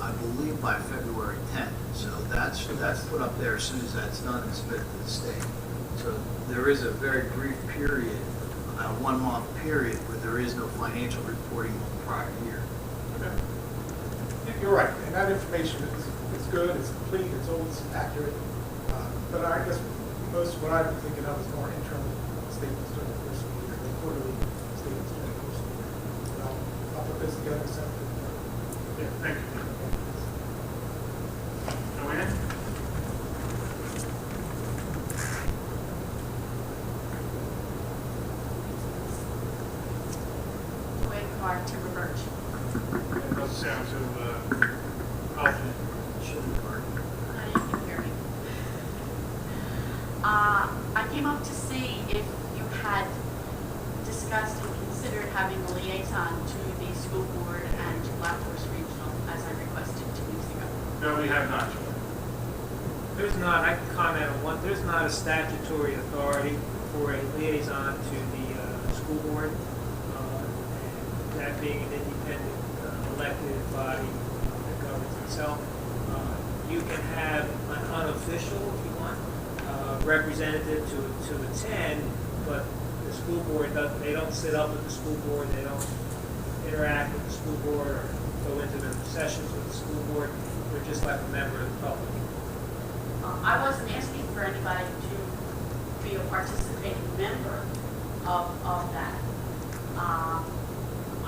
I believe by February 10th. So that's put up there as soon as that's done and submitted to the state. So there is a very brief period, about a 1 month period, where there is no financial reporting on the prior year. Okay. You're right, and that information is good, it's complete, it's always accurate. But I guess most of what I've been thinking of is more internal statements during the course of the year, the quarterly statements during the course of the year. But I'll put this together and send it to you. Yeah, thank you. Joanne? Timber Birch. That doesn't sound too healthy. Shouldn't work. Now you can hear me. I came up to see if you had discussed and considered having a liaison to the school board and to Black Horse Regional, as I requested 2 weeks ago. No, we have not. There's not, I can comment on one, there's not a statutory authority for a liaison to the school board. That being an independent elected body that governs itself. You can have an unofficial, if you want, representative to attend, but the school board doesn't, they don't sit up with the school board, they don't interact with the school board or go into the sessions with the school board. They're just like a member of the public. I wasn't asking for anybody to be a participating member of that.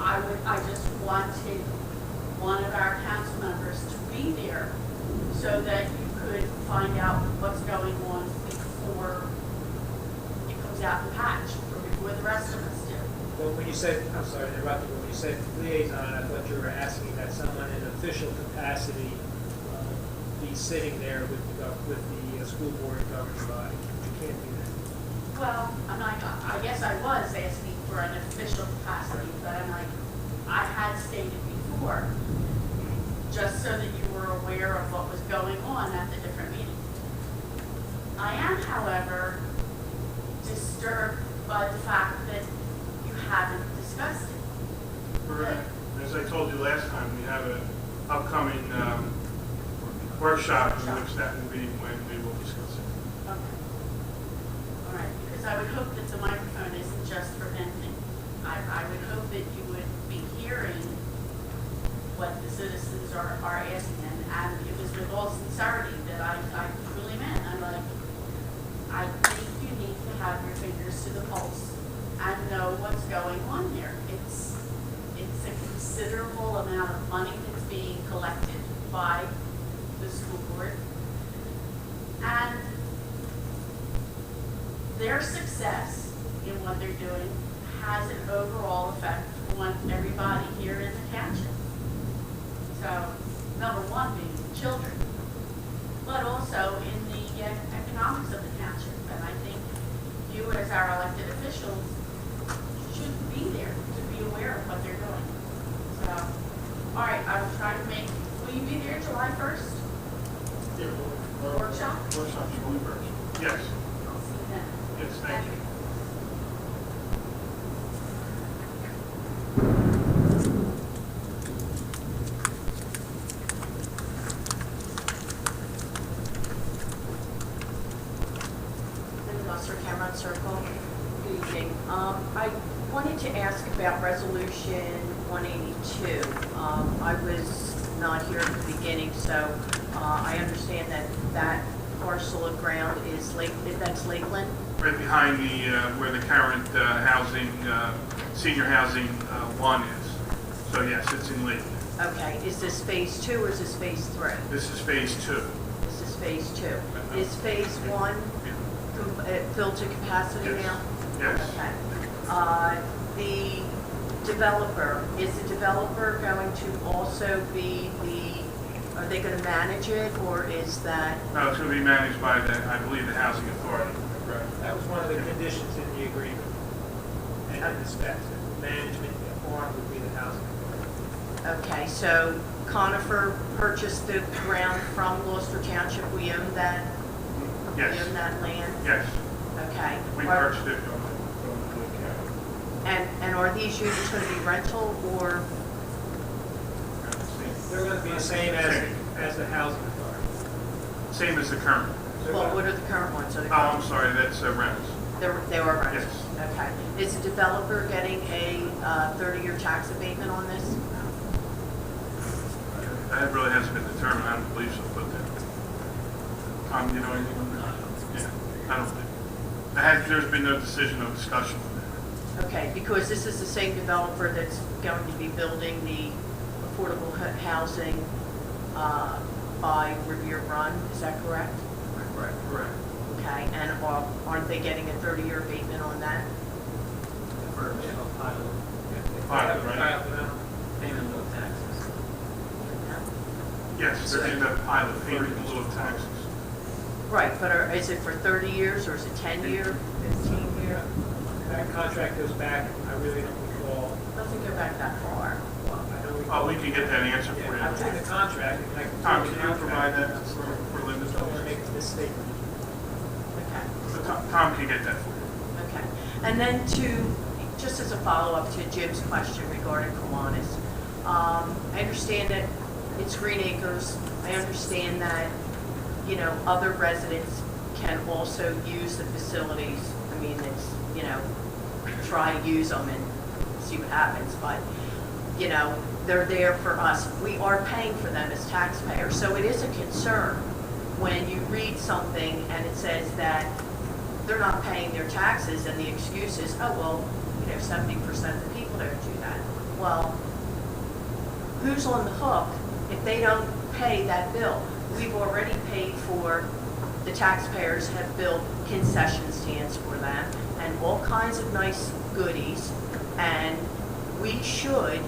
I just wanted one of our council members to be there so that you could find out what's going on before it comes out in patch, or before the rest of us do. Well, when you said, I'm sorry to interrupt you, when you said liaison, I thought you were asking that someone in official capacity be sitting there with the school board governing body. You can't do that. Well, I guess I was asking for an official capacity, but I'm like, I had stated before, just so that you were aware of what was going on at the different meetings. I am, however, disturbed by the fact that you haven't discussed it. Correct. As I told you last time, we have an upcoming workshop in which that will be when we will discuss it. Okay. All right, because I would hope that the microphone isn't just for venting. I would hope that you would be hearing what the citizens are asking, and it was with all sincerity that I truly meant. I'm like, I think you need to have your fingers to the pulse and know what's going on here. It's a considerable amount of money that's being collected by the school board. And their success in what they're doing has an overall effect on everybody here in the township. So, number one being the children, but also in the economics of the township. And I think you, as our elected officials, should be there to be aware of what they're doing. So, all right, I will try to make, will you be there July 1st? Workshop? Workshop, July 1st. Yes. I'll see you then. Yes, thank you. Gloucester Cameron Circle. Good evening. I wanted to ask about Resolution 182. I was not here at the beginning, so I understand that that parcel of ground is that's Lakeland? Right behind the, where the current housing, senior housing one is. So yes, it's in Lakeland. Okay. Is this Phase 2 or is this Phase 3? This is phase 2. This is Phase 2. Is Phase 1 filled to capacity Yes. now? Yes. Okay. The developer, is the developer going to also be are they going to manage it, or is that? No, it's going to be managed by the, I believe, the housing authority. That was one of the conditions in the agreement and in the specs. Management arm would be the housing authority. Okay, so Conifer purchased the ground from Gloucester Township. We own that? Yes. We own that land? Yes. Okay. We purchased it from the county. And are these units going to be rental or? They're going to be the same as the housing authority. Same as the current. Well, what are the current ones? Are they Oh, I'm sorry, that's rentals. They are rentals? Yes. Okay. Is the developer getting a 30-year tax abatement on this? That really hasn't been determined, I don't believe so, but Tom, you know anything on that? Yeah, I don't think. There's been no decision, no discussion on that. Okay, because this is the same developer that's going to be building the affordable housing by Revere Run, is that correct? Correct. Okay, and aren't they getting a 30-year abatement on that? Pilot, right? Payment of taxes. Yes, they're in the pilot, payment in lieu of taxes. Right, but is it for 30 years, or is it 10-year, 15-year? That contract goes back, I really don't recall. Doesn't go back that far. I don't Oh, recall. we can get that answer for Yeah, I've you. seen the contract. and I can Tom, see can the you provide contract. that for Linda? I don't want to make this statement. Okay. So Tom can get that for you. Okay. And then just as a follow-up to Jim's question regarding Kiwanis, I understand that it's Green Acres. I understand that, other residents can also use the facilities. I mean, it's, try to use them and see what happens. But, they're there for us. We are paying for them as taxpayers. So it is a concern when you read something and it says that they're not paying their taxes and the excuse is, 70% of the people don't do that. Well, who's on the hook if they don't pay that bill? We've already paid for, the taxpayers have built concession stands for them and all kinds of nice goodies, and we should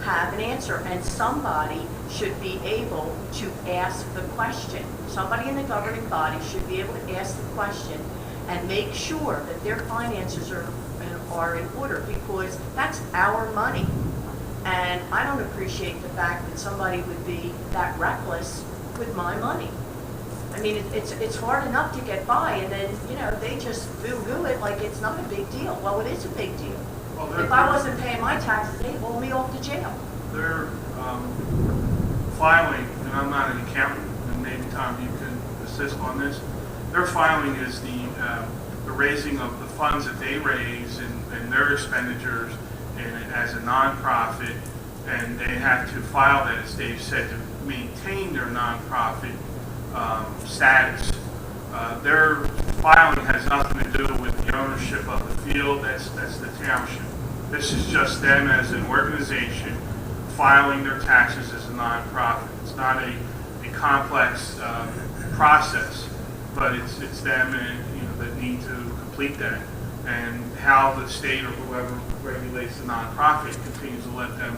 have an answer, and somebody should be able to ask the question. Somebody in the governing body should be able to ask the question and make sure that their finances are in order, because that's our money. And I don't appreciate the fact that somebody would be that reckless with my money. I mean, it's hard enough to get by, and then, they just boo-hoo it like it's not a big deal. Well, it is a big deal. Well, If I wasn't paying my taxes, they'd haul me off to jail. They're filing, and I'm not an accountant, and maybe Tom, you can assist on this. Their filing is the raising of the funds that they raise and their expenditures and as a nonprofit, and they have to file that, as Dave said, to maintain their nonprofit status. Their filing has nothing to do with the ownership of the field. That's the township. This is just them as an organization filing their taxes as a nonprofit. It's not a complex process, but it's them that need to complete that. And how the state or whoever regulates the nonprofit continues to let them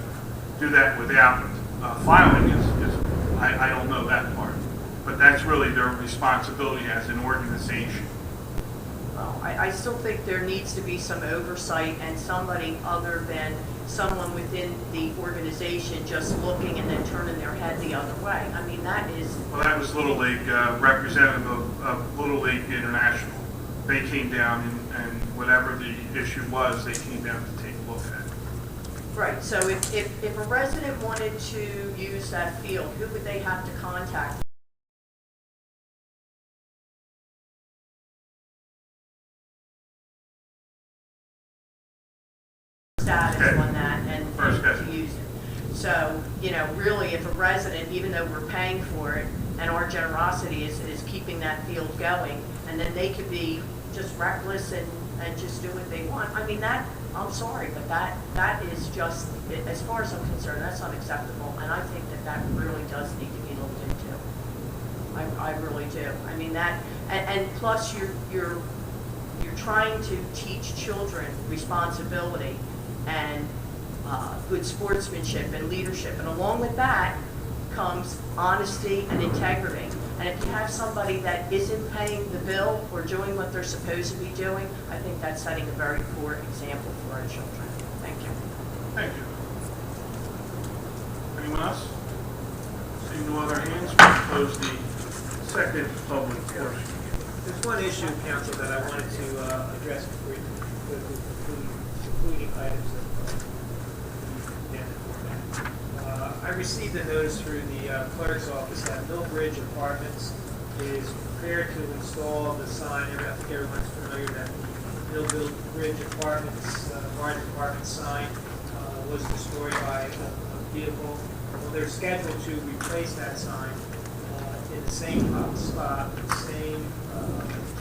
do that without filing is I don't know that part. But that's really their responsibility as an organization. Well, I still think there needs to be some oversight and somebody other than someone within the organization just looking and then turning their head the other way. I mean, that is... Well, that was Little League, representative of Little League International. They came down and whatever the issue was, they came down to take a look at it. Right, so if a resident wanted to use that field, who would they have to contact? Status on that and to use it. So, really, if a resident, even though we're paying for it, and our generosity is keeping that field going, and then they could be just reckless and just do what they want. I mean, I'm sorry, but that is just, as far as I'm concerned, that's unacceptable, and I think that really does need to be looked into. I really do. I mean, and plus you're trying to teach children responsibility and good sportsmanship and leadership. And along with that comes honesty and integrity. And if you have somebody that isn't paying the bill or doing what they're supposed to be doing, I think that's setting a very poor example for our children. Thank you. Thank you. Anyone else? Seeing no other hands, we'll close the second public portion. There's one issue, Council, that I wanted to address before you go through concluding items of the agenda format. I received a notice through the clerk's office that Millbridge Apartments is prepared to install the sign. I think everyone's familiar that the Millbridge Apartments, Garden Apartment sign was destroyed by a vehicle. Well, they're scheduled to replace that sign in the same spot, the same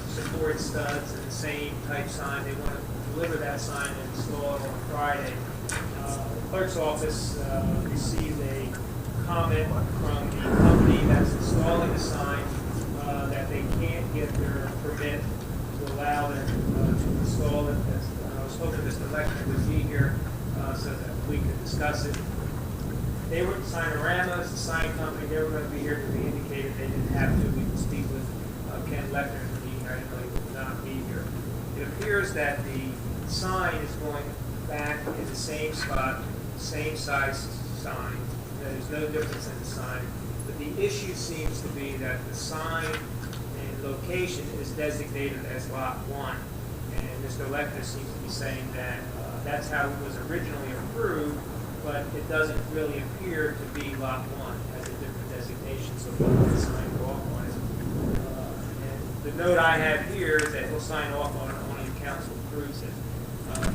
support studs, and the same type sign. They want to deliver that sign and install it on Friday. The clerk's office received a comment from the company that's installing the sign that they can't get their permit to allow them to install it. I was hoping Mr. Lechner would be here so that we could discuss it. They were Signorama's, the sign company. They were going to be here to be indicated they didn't have to. We could speak with Ken Lechner to be here. I didn't know he would not be here. It appears that the sign is going back in the same spot, same size sign. There's no difference in the sign. But the issue seems to be that the sign and location is designated as Lot 1. And Mr. Lechner seems to be saying that that's how it was originally approved, but it doesn't really appear to be Lot 1. It has a different designation, so we'll have to sign off on it. And the note I have here is that he'll sign off on it only if council approves it.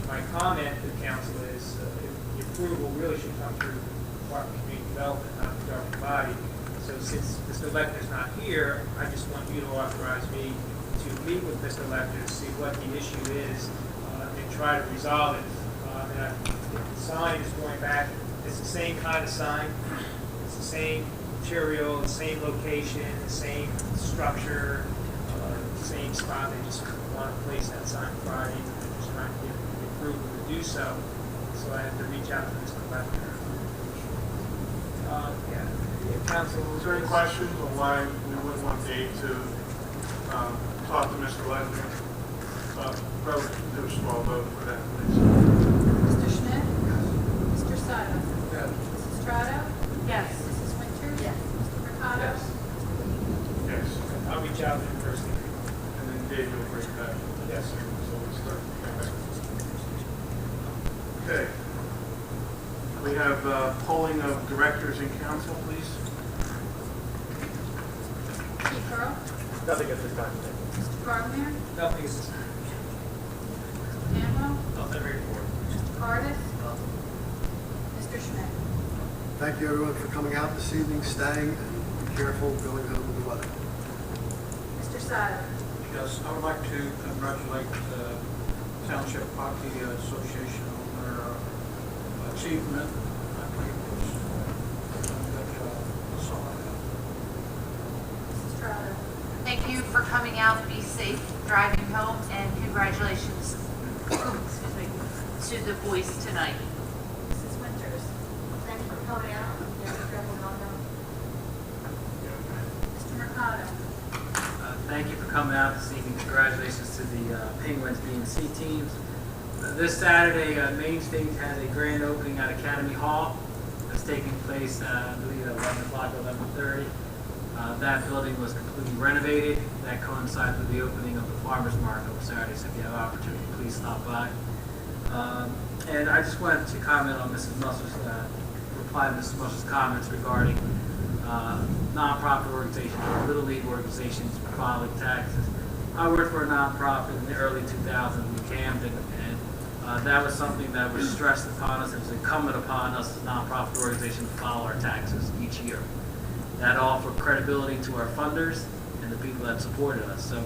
My comment to council is the approval really should come through the Department of Community Development, not the governing body. So since Mr. Lechner's not here, I just want you to authorize me to meet with Mr. Lechner to see what the issue is and try to resolve it. The sign is going back. It's the same kind of sign. It's the same material, the same location, the same structure, the same spot. They just want to place that sign Friday. They're just trying to get the approval to do so. So I have to reach out to Mr. Lechner. Council, Is there any questions on why we wouldn't want Dave to talk to Mr. Lechner? Vote, do a small vote for that, please. Mr. Schmidt? Mr. Sutton? Yes. Mrs. Strato? Yes. Mrs. Winters? Yes. Mr. Mercado? Yes. I'll out in person. And then Dave, you'll bring it back. Yes. So we'll start. Okay. We have polling of directors and council, please. Chief Earl, Nothing at this time. Mr. Garnier, Nothing is. Mr. Tambo, Nothing to report. Mr. Cardis, Mr. Schmidt. Thank you, everyone, for coming out this evening, staying, and be careful going home in the weather. Mr. Seiler. Yes, I would like to congratulate the Township Hockey Association on their achievement. I think it was a good job. That's all I have. Mrs. Trotter. Thank you for coming out. Be safe driving home, and congratulations excuse me, to the boys tonight. Mrs. Winters. Thank you for coming out. Mr. Mercado. Thank you for coming out this evening. Congratulations to the Penguins B&C teams. This Saturday, Main State has a grand opening at Academy Hall. That's taking place, I believe, at 11 o'clock, 11:30. That building was completely renovated. That coincides with the opening of the Farmers Market on Saturday, so if you have an opportunity, please stop by. And I just wanted to comment on Mrs. Mussel's, reply to Mrs. Mussel's comments regarding nonprofit organizations, or Little League organizations filing taxes. I worked for a nonprofit in the early 2000s in Camden, and that was something that was stressed upon us. It was incumbent upon us as a nonprofit organization to file our taxes each year. That offered credibility to our funders and the people that supported us. So,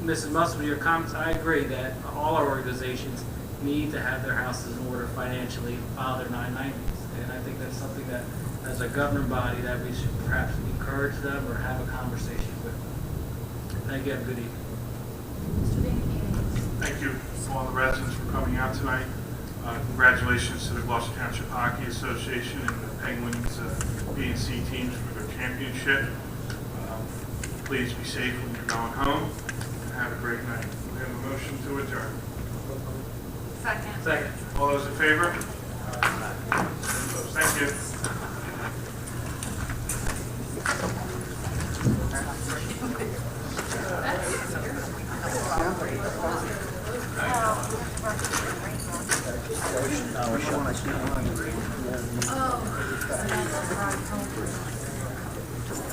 Mrs. Muscle, your comments, I agree that all our organizations need to have their houses in order financially and file their 990s. And I think that's something that, as a governing body, that we should perhaps encourage them or have a conversation with them. Thank you. Have a good evening. Mr. Van Hayes. Thank you to all the residents for coming out tonight. Congratulations to the Gloucester Township Hockey Association and the Penguins B&C teams for their championship. Please be safe when you're going home, and have a great night. We have a motion to adjourn. Second. Second. All those in favor? Thank you.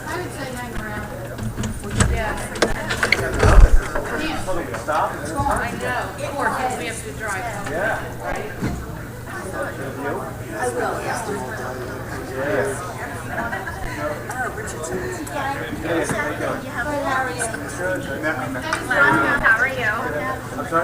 I would say hang around. Yeah. Stop? I know. Poor kids, we have to drive home. Yeah. Right? I will, yes. How are you? How are you? I'm sorry?